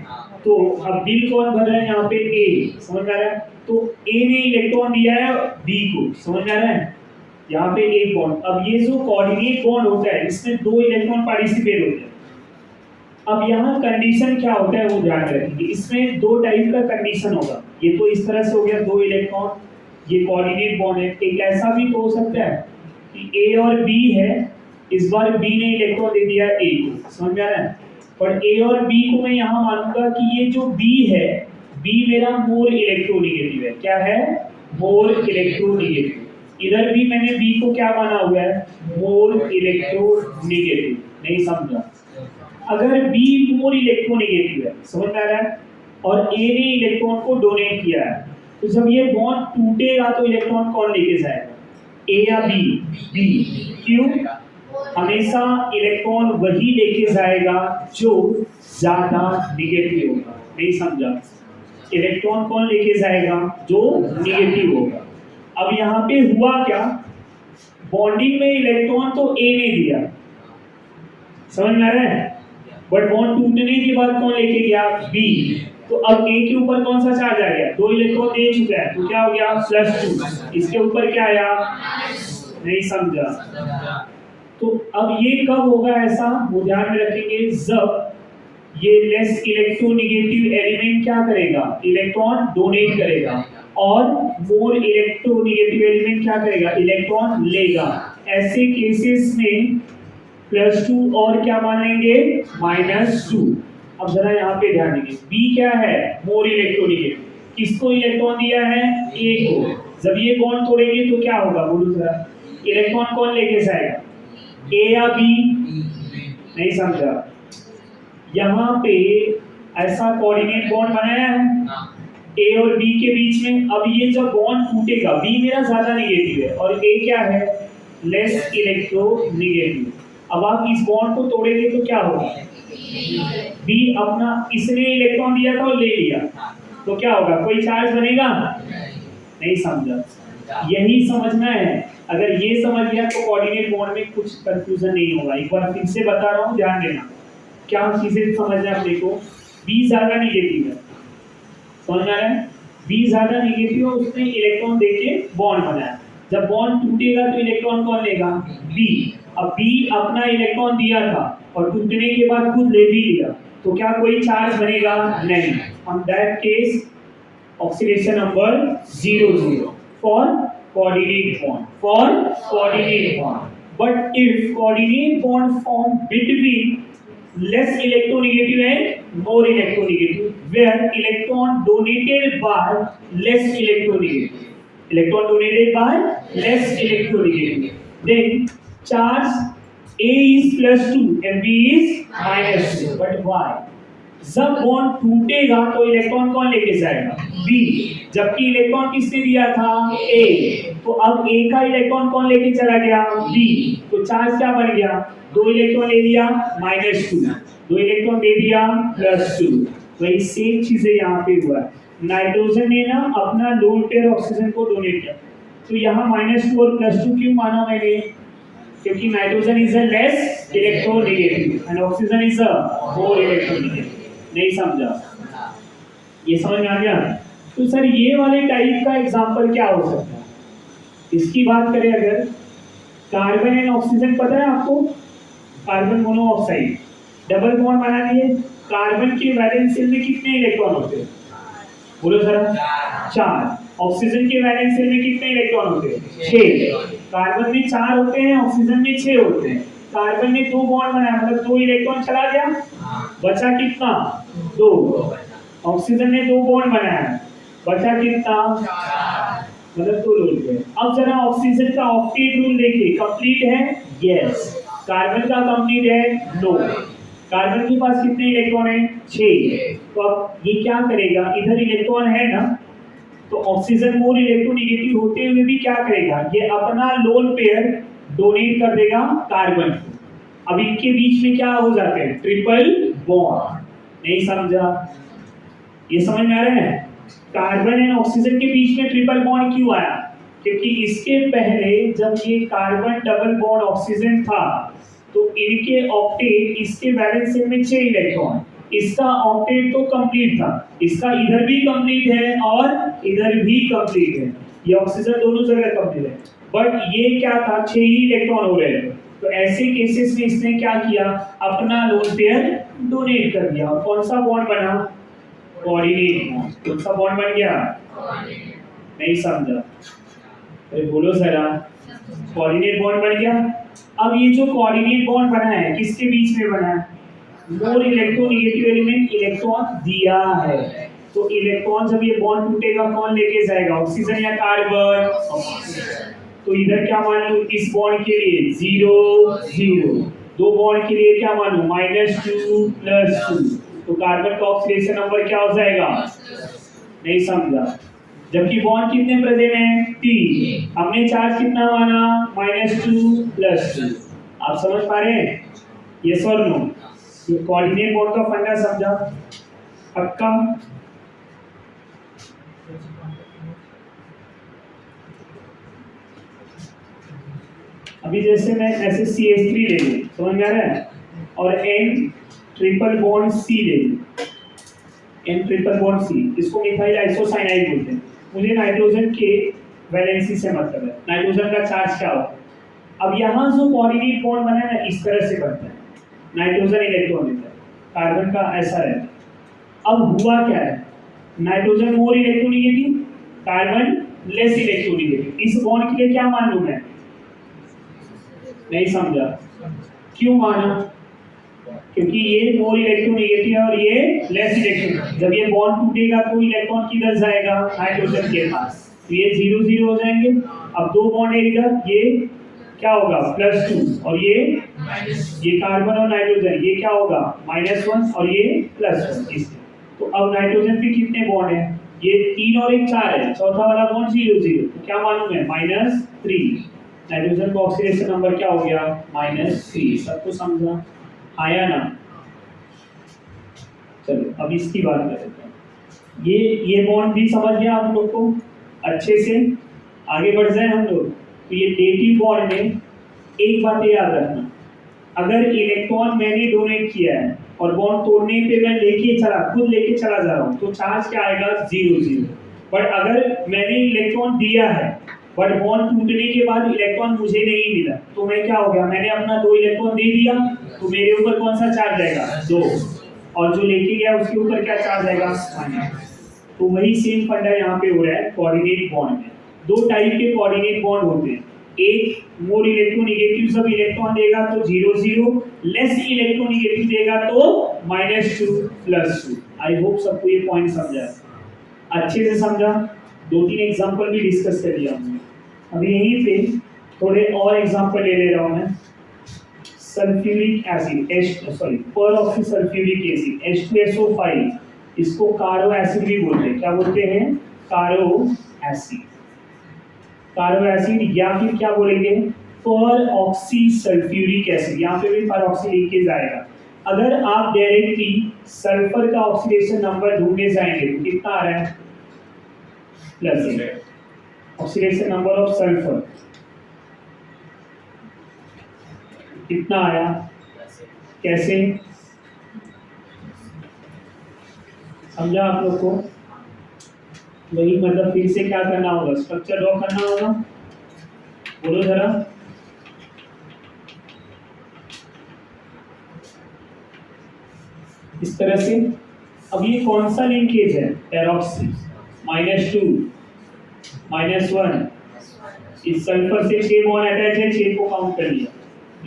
तो अब बिल कौन भर रहा है यहाँ पे, ए, समझ में आ रहा है। तो ए ने इलेक्ट्रॉन दिया है बी को, समझ में आ रहा है, यहाँ पे एक बॉन्ड। अब ये जो कोऑर्डिनेट बॉन्ड होता है इसमें दो इलेक्ट्रॉन पार्टिसिपेट होते हैं। अब यहाँ कंडीशन क्या होता है वो ध्यान रखेंगे, इसमें दो टाइप का कंडीशन होगा। ये तो इस तरह से हो गया दो इलेक्ट्रॉन, ये कोऑर्डिनेट बॉन्ड है। एक ऐसा भी तो हो सकता है कि ए और बी है, इस बार बी ने इलेक्ट्रॉन दे दिया ए को, समझ में आ रहा है। पर ए और बी को मैं यहाँ मानूंगा कि ये जो बी है, बी मेरा मोर इलेक्ट्रोनेगेटिव है। क्या है, मोर इलेक्ट्रोनेगेटिव। इधर भी मैंने बी को क्या माना हुआ है, मोर इलेक्ट्रोनेगेटिव, नहीं समझा। अगर बी मोर इलेक्ट्रोनेगेटिव है, समझ में आ रहा है, और ए ने इलेक्ट्रॉन को डोनेट किया है, तो जब ये बॉन्ड टूटेगा तो इलेक्ट्रॉन कौन लेके जाएगा, ए या बी, बी। क्यों, हमेशा इलेक्ट्रॉन वही लेके जाएगा जो ज्यादा नेगेटिव होगा, नहीं समझा। इलेक्ट्रॉन कौन लेके जाएगा, जो नेगेटिव होगा। अब यहाँ पे हुआ क्या, बॉन्डिंग में इलेक्ट्रॉन तो ए ने दिया, समझ में आ रहा है, बट बॉन्ड टूटने के बाद कौन लेके गया, बी। तो अब ए के ऊपर कौन सा चार्ज आ गया, दो इलेक्ट्रॉन दे चुका है, तो क्या हो गया, +2। इसके ऊपर क्या आया, नहीं समझा। तो अब ये कब होगा ऐसा, वो ध्यान में रखेंगे, जब ये लेस इलेक्ट्रोनेगेटिव एलिमेंट क्या करेगा, इलेक्ट्रॉन डोनेट करेगा, और मोर इलेक्ट्रोनेगेटिव एलिमेंट क्या करेगा, इलेक्ट्रॉन लेगा। ऐसे केसेस में +2 और क्या मान लेंगे, -2। अब जरा यहाँ पे ध्यान देंगे, बी क्या है, मोर इलेक्ट्रोनेगेटिव, किसको इलेक्ट्रॉन दिया है, ए को। जब ये बॉन्ड तोड़ेंगे तो क्या होगा, बोलो जरा, इलेक्ट्रॉन कौन लेके जाएगा, ए या बी, नहीं समझा। यहाँ पे ऐसा कोऑर्डिनेट बॉन्ड बनाया है ए और बी के बीच में। अब ये जब बॉन्ड टूटेगा, बी मेरा ज्यादा नेगेटिव है और ए क्या है, लेस इलेक्ट्रोनेगेटिव। अब आप इस बॉन्ड को तोड़ेंगे तो क्या होगा, बी अपना, इसने इलेक्ट्रॉन दिया था और ले लिया, तो क्या होगा, कोई चार्ज बनेगा, नहीं समझा। यही समझना है, अगर ये समझ गया तो कोऑर्डिनेट बॉन्ड में कुछ कंफ्यूजन नहीं होगा। एक बार फिर से बता रहा हूँ, ध्यान देना, क्या चीजें समझना है। देखो, बी ज्यादा नेगेटिव है, समझ आ रहा है, बी ज्यादा नेगेटिव है, उसने इलेक्ट्रॉन देके बॉन्ड बनाया। जब बॉन्ड टूटेगा तो इलेक्ट्रॉन कौन लेगा, बी। अब बी अपना इलेक्ट्रॉन दिया था और टूटने के बाद खुद ले भी लिया, तो क्या कोई चार्ज बनेगा, नहीं। On that case oxidation number 0 for coordinate bond, for coordinate bond. But if coordinate bond formed between less electronegative and more electronegative, where electron donated by less electronegative, electron donated by less electronegative, then charge A is +2 and B is -2. But why? जब bond टूटेगा तो electron कौन लेके जाएगा, B, जबकि electron किसने दिया था, ए। तो अब ए का इलेक्ट्रॉन कौन लेके चला गया, बी। तो चार्ज क्या बन गया, दो इलेक्ट्रॉन ले लिया, -2, दो इलेक्ट्रॉन दे दिया, +2। वही सेम चीजें यहाँ पे हुआ है। नाइट्रोजन ने ना अपना लोन पेयर ऑक्सीजन को डोनेट किया, तो यहाँ -2 और +2 क्यों माना मैंने, क्योंकि nitrogen is a less electronegative and oxygen is a more electronegative, नहीं समझा। ये समझ में आ गया। तो सर ये वाले टाइप का एग्जांपल क्या हो सकता है, इसकी बात करें अगर, कार्बन एंड ऑक्सीजन पता है आपको, कार्बन मोनोऑक्साइड, डबल बॉन्ड बना लिए। कार्बन के वैलेंस शेल में कितने इलेक्ट्रॉन होते हैं, बोलो जरा, 4। ऑक्सीजन के वैलेंस शेल में कितने इलेक्ट्रॉन होते हैं, 6। कार्बन में 4 होते हैं, ऑक्सीजन में 6 होते हैं। कार्बन ने 2 बॉन्ड बनाया, मतलब 2 इलेक्ट्रॉन चला गया, बचा कितना, 2। ऑक्सीजन ने 2 बॉन्ड बनाया, बचा कितना, मतलब 2 लोग गए। अब जरा ऑक्सीजन का ऑक्टेट रूल देखिए, कंप्लीट है, यस। कार्बन का कंप्लीट है, नो। कार्बन के पास कितने इलेक्ट्रॉन है? 6। तो अब ये क्या करेगा, इधर इलेक्ट्रॉन है ना, तो ऑक्सीजन मोर इलेक्ट्रोनेगेटिव होते हुए भी क्या करेगा, ये अपना लोन पेयर डोनेट कर देगा कार्बन को। अब इनके बीच में क्या हो जाते हैं? Triple bond. नहीं समझा? ये समझ में आ रहा है? कार्बन एंड ऑक्सीजन के बीच में ट्रिपल बॉन्ड क्यों आया? क्योंकि इसके पहले जब ये कार्बन डबल बॉन्ड ऑक्सीजन था तो इनके ऑक्टेट, इसके वैलेंस शेल में 6 इलेक्ट्रॉन, इसका ऑक्टेट तो कंप्लीट था, इसका इधर भी कंप्लीट है और इधर भी कंप्लीट है, ये ऑक्सीजन दोनों जगह कंप्लीट है, बट ये क्या था, 6 ही इलेक्ट्रॉन हो रहे थे। तो ऐसे केसेस में इसने क्या किया, अपना लोन पेयर डोनेट कर दिया। और कौन सा बॉन्ड बना? Coordinate bond. कौन सा बॉन्ड बन गया? नहीं समझा? अरे बोलो जरा। कोऑर्डिनेट बॉन्ड बन गया। अब ये जो कोऑर्डिनेट बॉन्ड बना है किसके बीच में बना है? मोर इलेक्ट्रोनेगेटिव एलिमेंट इलेक्ट्रॉन दिया है, तो इलेक्ट्रॉन जब ये बॉन्ड टूटेगा कौन लेके जाएगा, ऑक्सीजन या कार्बन? तो इधर क्या मान लूं, इस बॉन्ड के लिए 0 0, दो बॉन्ड के लिए क्या मानूं, -2 +2, तो कार्बन का ऑक्सीडेशन नंबर क्या हो जाएगा? नहीं समझा? जबकि बॉन्ड कितने प्रेजेंट हैं? 3। हमने चार्ज कितना माना? -2 +2। आप समझ पा रहे हैं? यस और नो? ये कोऑर्डिनेट बॉन्ड का फंडा समझा? पक्का? अभी जैसे मैं ऐसे CH3 ले लूं, समझ में आ रहा है, और N ट्रिपल बॉन्ड C ले लूं, N ट्रिपल बॉन्ड C, इसको मिथाइल आइसोसाइनाइड बोलते हैं। मुझे नाइट्रोजन के वैलेंसी से मतलब है, नाइट्रोजन का चार्ज क्या होगा। अब यहाँ जो कोऑर्डिनेट बॉन्ड बना है ना, इस तरह से बनता है, नाइट्रोजन इलेक्ट्रॉन लेता है, कार्बन का ऐसा रहता है। अब हुआ क्या है, nitrogen more electronegative, carbon less electronegative, इस बॉन्ड के लिए क्या मान लूं मैं? नहीं समझा? क्यों माना? क्योंकि ये मोर इलेक्ट्रोनेगेटिव है और ये लेस इलेक्ट्रोन, जब ये बॉन्ड टूटेगा तो इलेक्ट्रॉन किधर जाएगा? नाइट्रोजन के पास, तो ये 0 0 हो जाएंगे। अब दो बॉन्ड है इधर, ये क्या होगा? +2, और ये कार्बन और नाइट्रोजन, ये क्या होगा? -1, और ये +1। इससे तो अब नाइट्रोजन पे कितने बॉन्ड है? ये 3 और 1 4 है, चौथा वाला बॉन्ड 0 0, तो क्या मालूम है? -3। नाइट्रोजन का ऑक्सीडेशन नंबर क्या हो गया? -3। सबको समझा? आया ना? चलो अब इसकी बात करते हैं। ये बॉन्ड भी समझ गया आप लोग को अच्छे से? आगे बढ़ जाए हम लोग। तो ये डेटिव बॉन्ड में एक बात याद रखना, अगर इलेक्ट्रॉन मैंने डोनेट किया है और बॉन्ड तोड़ने पे मैं खुद लेके चला जा रहा हूँ, तो चार्ज क्या आएगा? 0 0। बट अगर मैंने इलेक्ट्रॉन दिया है बट बॉन्ड टूटने के बाद इलेक्ट्रॉन मुझे नहीं मिला, तो मैं क्या हो गया, मैंने अपना 2 इलेक्ट्रॉन दे दिया, तो मेरे ऊपर कौन सा चार्ज आएगा? 2, और जो लेके गया उसके ऊपर क्या चार्ज आएगा? तो वही सेम फंडा यहाँ पे हो रहा है कोऑर्डिनेट बॉन्ड में। दो टाइप के कोऑर्डिनेट बॉन्ड होते हैं, एक मोर इलेक्ट्रोनेगेटिव सब इलेक्ट्रॉन देगा तो 0 0, लेस इलेक्ट्रोनेगेटिव देगा तो -2 +2। आई होप सबको ये पॉइंट समझा है, अच्छे से समझा। 2-3 एग्जांपल भी डिस्कस कर लिया हमने। अभी यहीं पे थोड़े और एग्जांपल ले ले रहा हूं मैं। सल्फ्यूरिक एसिड, परऑक्सीसल्फ्यूरिक एसिड H2SO5, इसको कारो एसिड भी बोलते हैं। क्या बोलते हैं? कारो एसिड। कारो एसिड या फिर क्या बोलेंगे? परऑक्सीसल्फ्यूरिक एसिड, यहाँ पे भी परऑक्सी लिख के जाएगा। अगर आप डायरेक्टली सल्फर का ऑक्सीडेशन नंबर ढूंढने जाएंगे तो कितना आ रहा है? +8। ऑक्सीडेशन नंबर ऑफ सल्फर कितना आया? कैसे समझा आप लोग को? वही मतलब फिर से क्या करना होगा, स्ट्रक्चर ड्रॉ करना होगा। बोलो जरा। इस तरह से। अब ये कौन सा लिंकेज है? पेरोक्सी, -2 -1, इस सल्फर से 6 बॉन्ड अटैच है, 6 को काउंट कर लिया,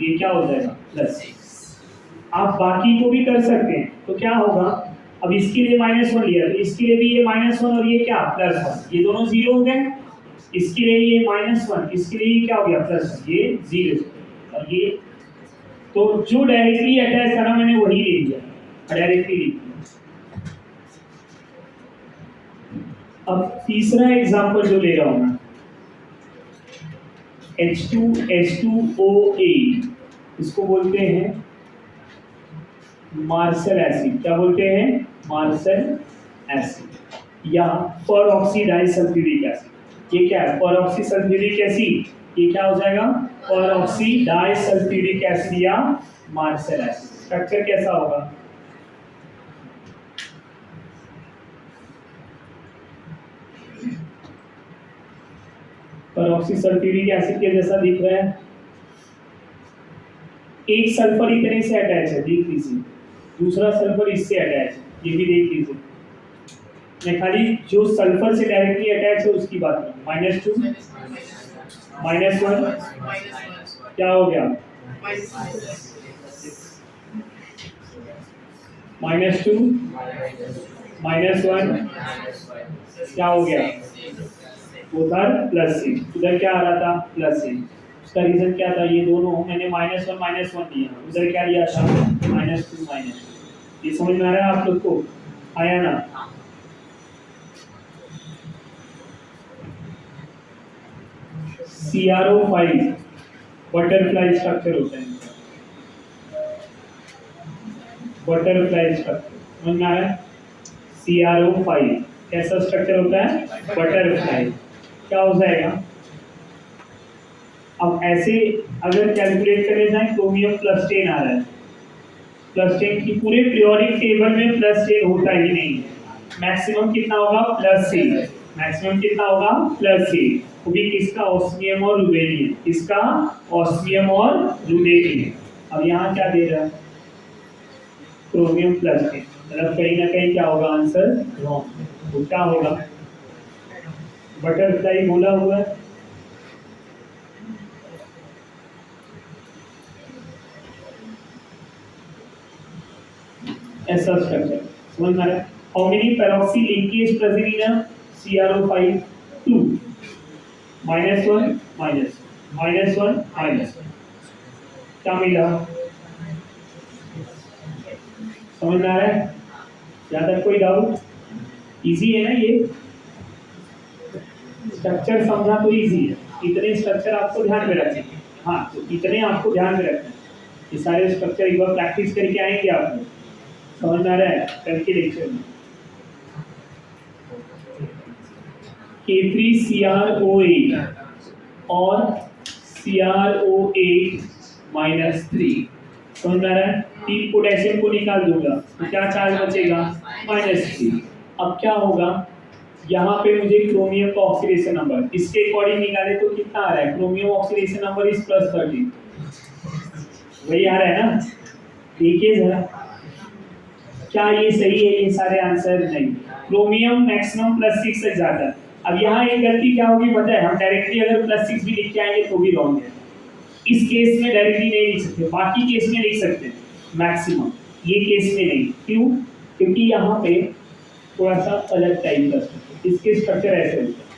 ये क्या हो जाएगा? +6। आप बाकी को भी कर सकते हैं, तो क्या होगा, अब इसके लिए -1 लिया तो इसके लिए भी ये -1 और ये क्या? +1, ये दोनों 0 हो गए। इसके लिए ये -1, इसके लिए ये क्या हो गया? +1, ये 0, और ये तो जो डायरेक्टली अटैच था ना मैंने वही ले लिया, डायरेक्टली लिख दिया। अब तीसरा एग्जांपल जो ले रहा हूं मैं, H2H2OA, इसको बोलते हैं मार्शल एसिड। क्या बोलते हैं? मार्शल एसिड या परऑक्सी डाइसल्फ्यूरिक एसिड। ये क्या है? परऑक्सी सल्फ्यूरिक एसिड। ये क्या हो जाएगा? परऑक्सी डाइसल्फ्यूरिक एसिड या मार्शल एसिड। स्ट्रक्चर कैसा होगा? परऑक्सी सल्फ्यूरिक एसिड के जैसा दिख रहा है। एक सल्फर इतने से अटैच है, देख लीजिए, दूसरा सल्फर इससे अटैच है, ये भी देख लीजिए। मैं खाली जो सल्फर से डायरेक्टली अटैच है उसकी बात करूं। -2 -1 क्या हो गया? -2 -1 क्या हो गया? उधर +6, उधर क्या आ रहा था? +6। उसका रीजन क्या था? ये दोनों मैंने -1 -1 लिया, उधर क्या लिया था? -2 -2। ये समझ में आ रहा है आप लोग को? आया ना? CRO5 बटरफ्लाई स्ट्रक्चर होता है, बटरफ्लाई स्ट्रक्चर समझ में आ रहा है? CRO5 कैसा स्ट्रक्चर होता है? बटरफ्लाई। क्या हो जाएगा? अब ऐसे अगर कैलकुलेट करे जाए, क्रोमियम +10 आ रहा है, +10 की पूरे पीरियोडिक टेबल में +10 होता ही नहीं है। मैक्सिमम कितना होगा? +6। मैक्सिमम कितना होगा? +6। वो भी किसका? ऑस्मियम और रुबेनियम। किसका? ऑस्मियम और रुबेनियम। अब यहाँ क्या दे रहा है? क्रोमियम +10। मतलब कहीं ना कहीं क्या होगा? Answer wrong. तो क्या होगा? बटरफ्लाई बोला हुआ है, ऐसा स्ट्रक्चर समझ में आ रहा है? How many peroxy linkage present in a CRO5? 2 -1 -1 -1। क्या मिला? समझ में आ रहा है? यहाँ तक कोई डाउट? इजी है ना ये स्ट्रक्चर? समझा तो इजी है। इतने स्ट्रक्चर आपको ध्यान में रखने हैं। हाँ, तो इतने आपको ध्यान में रखना है। ये सारे स्ट्रक्चर एक बार प्रैक्टिस करके आएंगे आप लोग। समझ में आ रहा है? कल के लेक्चर में K3CrO8 और CrO8 -3। समझ में आ रहा है? 3 पोटेशियम को निकाल दूंगा तो क्या चार्ज बचेगा? -3। अब क्या होगा? यहाँ पे मुझे क्रोमियम का ऑक्सीडेशन नंबर इसके अकॉर्डिंग निकाले तो कितना आ रहा है? Chromium oxidation number is +13। वही आ रहा है ना? देखिए जरा, क्या ये सही है? ये सारे आंसर नहीं। क्रोमियम मैक्सिमम +6 तक जाता है। अब यहाँ एक गलती क्या होगी पता है? हम डायरेक्टली अगर +6 भी लिख के आएंगे तो भी रॉन्ग है। इस केस में डायरेक्टली नहीं लिख सकते, बाकी केस में लिख सकते मैक्सिमम, ये केस में नहीं। क्यों? क्योंकि यहाँ पे थोड़ा सा अलग टाइप का इसके स्ट्रक्चर ऐसे होते हैं।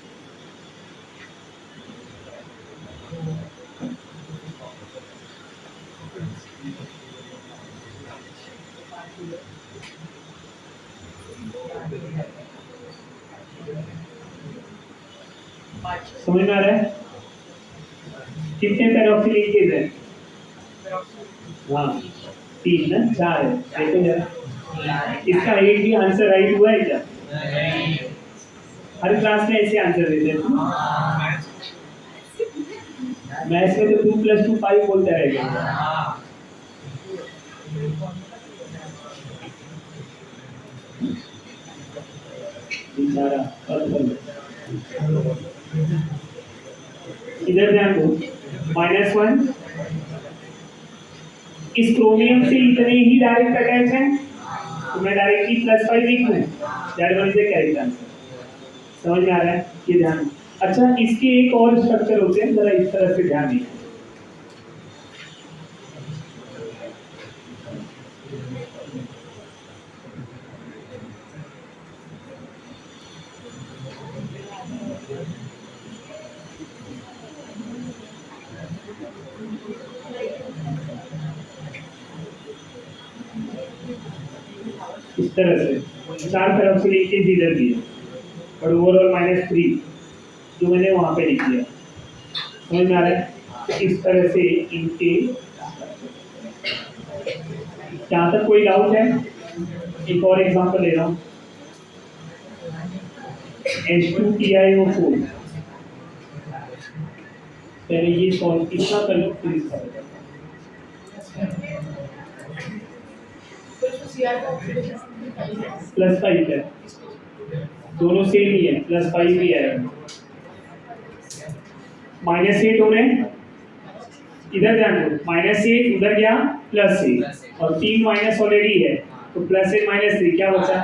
समझ में आ रहा है? कितने पैरोक्सिलिकेज है? हाँ 3 ना 4 है। देखो जरा, इसका एक भी आंसर राइट हुआ है क्या? हर क्लास में ऐसे आंसर देते हैं। मैथ्स में तो 2 + 2 5 बोलते रहेगा। इधर ध्यान दो, -1 इस क्रोमियम से इतने ही डायरेक्ट अटैच हैं, तो मैं डायरेक्टली +5 लिख दूं, that one is the correct answer. समझ में आ रहा है? ये ध्यान। अच्छा, इसके एक और स्ट्रक्चर होते हैं, जरा इस तरह से ध्यान दीजिए। इस तरह से चार तरफ से लीकेज इधर भी है और ओवरऑल -3 जो मैंने वहाँ पे लिख दिया। समझ में आ रहा है? तो इस तरह से इनके यहाँ तक कोई डाउट है? एक और एग्जांपल ले रहा हूँ। H2PiO4 पहले ये सॉल्व कितना कर लो फिर इसका +5 है, दोनों सेम ही है, +5 भी है। -8 हो रहे हैं, इधर ध्यान दो, -8 उधर गया +8 और 3 माइनस ऑलरेडी है तो +8 -3 क्या बचा?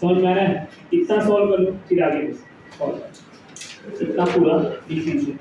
समझ में आ रहा है? इतना सॉल्व कर लो फिर आगे सॉल्व, इतना पूरा इसी से